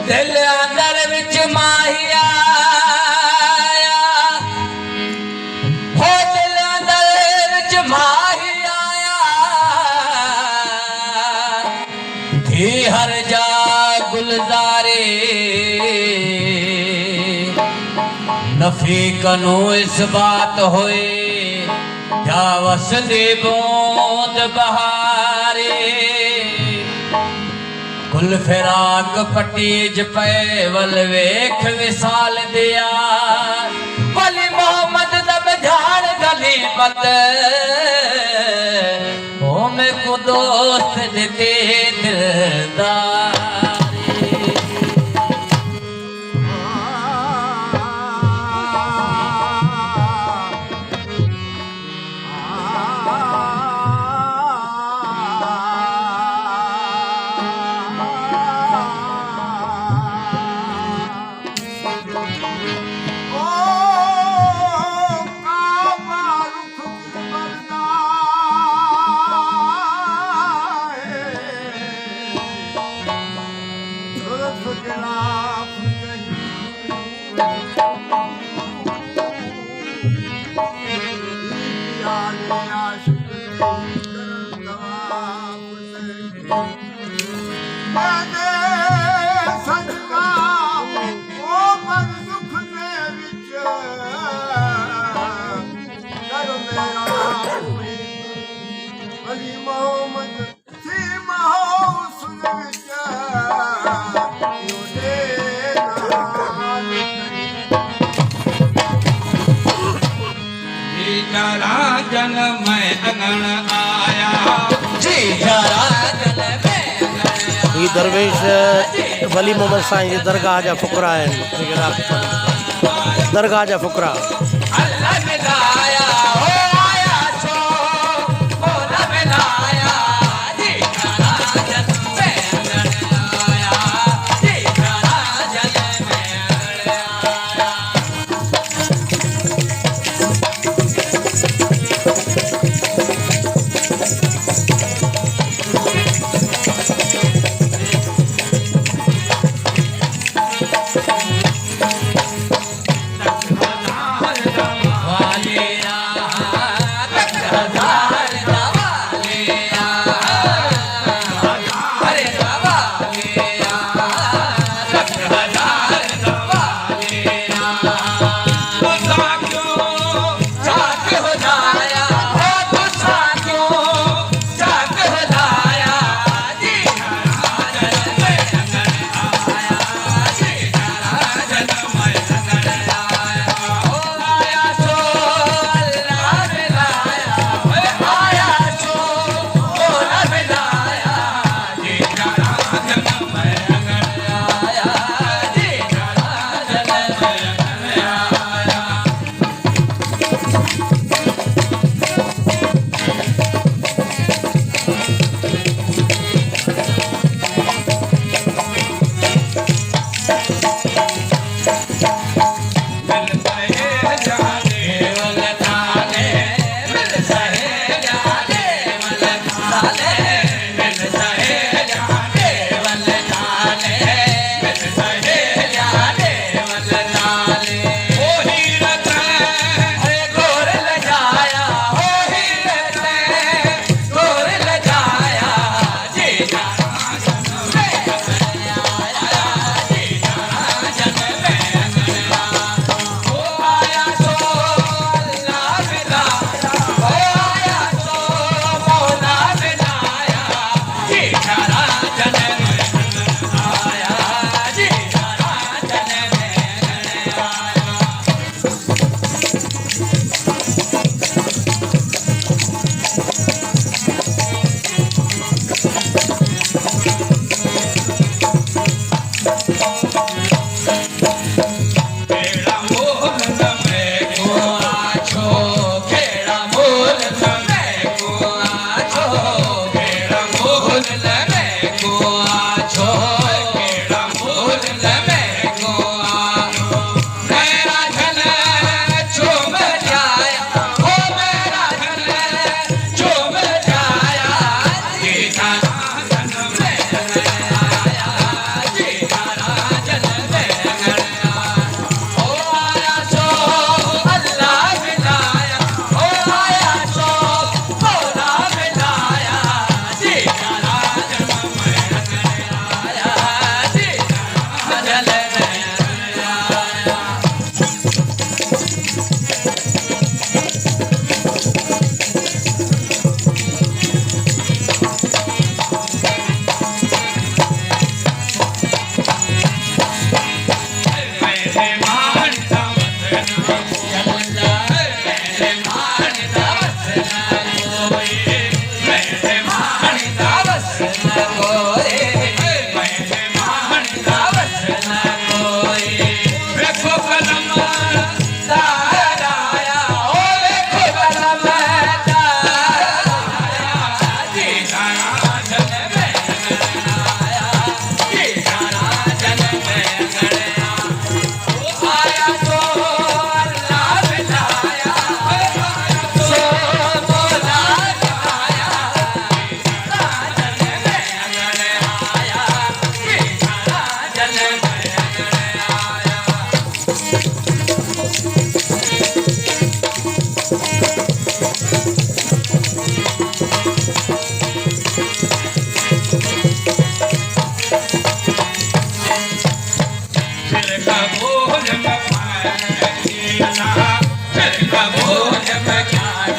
दिल अंदर विच माहिया हो दिल अंदर विच माहिया थी हर जा गुलजारे नफी कनो इस बात होए जा वसदे बूंद बहारे गुल फिराक पटीज पे वल वेख विसाल दिया वली मोहम्मद दब झाड़ गली बत ओ में को दोस्त देते दिलदार जन में अंगण आया जी जरा जन में ये दरवेश वली मोहम्मद साईं जी दरगाह जा फुकरा है दरगाह जा फुकरा अल्लाह मिलाया हो आया छो ओ न मिलाया जी जरा जन में अंगण आया जी जरा जन में अंगण आया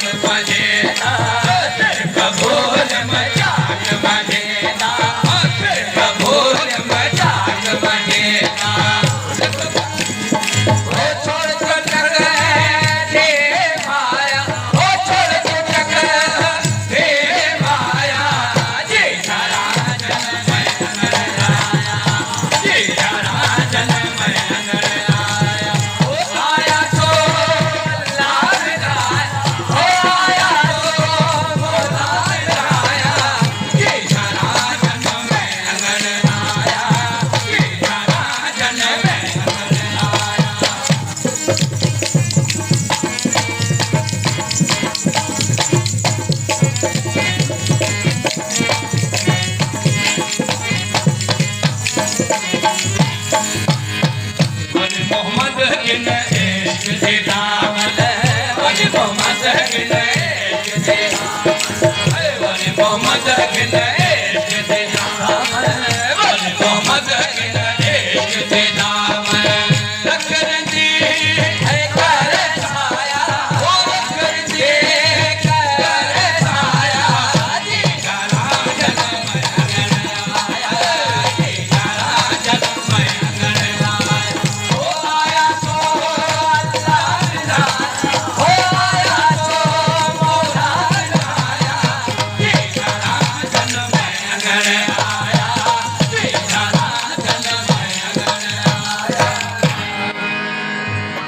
मजेदा फिर कबूल मजाक मजेदा फिर कबूल मजाक मजेदा ओ छोड़ चुटक दे माया ओ छोड़ चुटक हे माया जी सारा जन्म मैं अंगण आया जी सारा जन्म मैं अंगण आया ओ आया तो लाल गाय ओ आया तो लाल आया जी सारा जन्म मैं अंगण आया जी सारा जन्म मैं अंगण आया वली मोहम्मद किन इश्क दे दामन वली मोहम्मद किन इश्क दे दामन वली मोहम्मद किन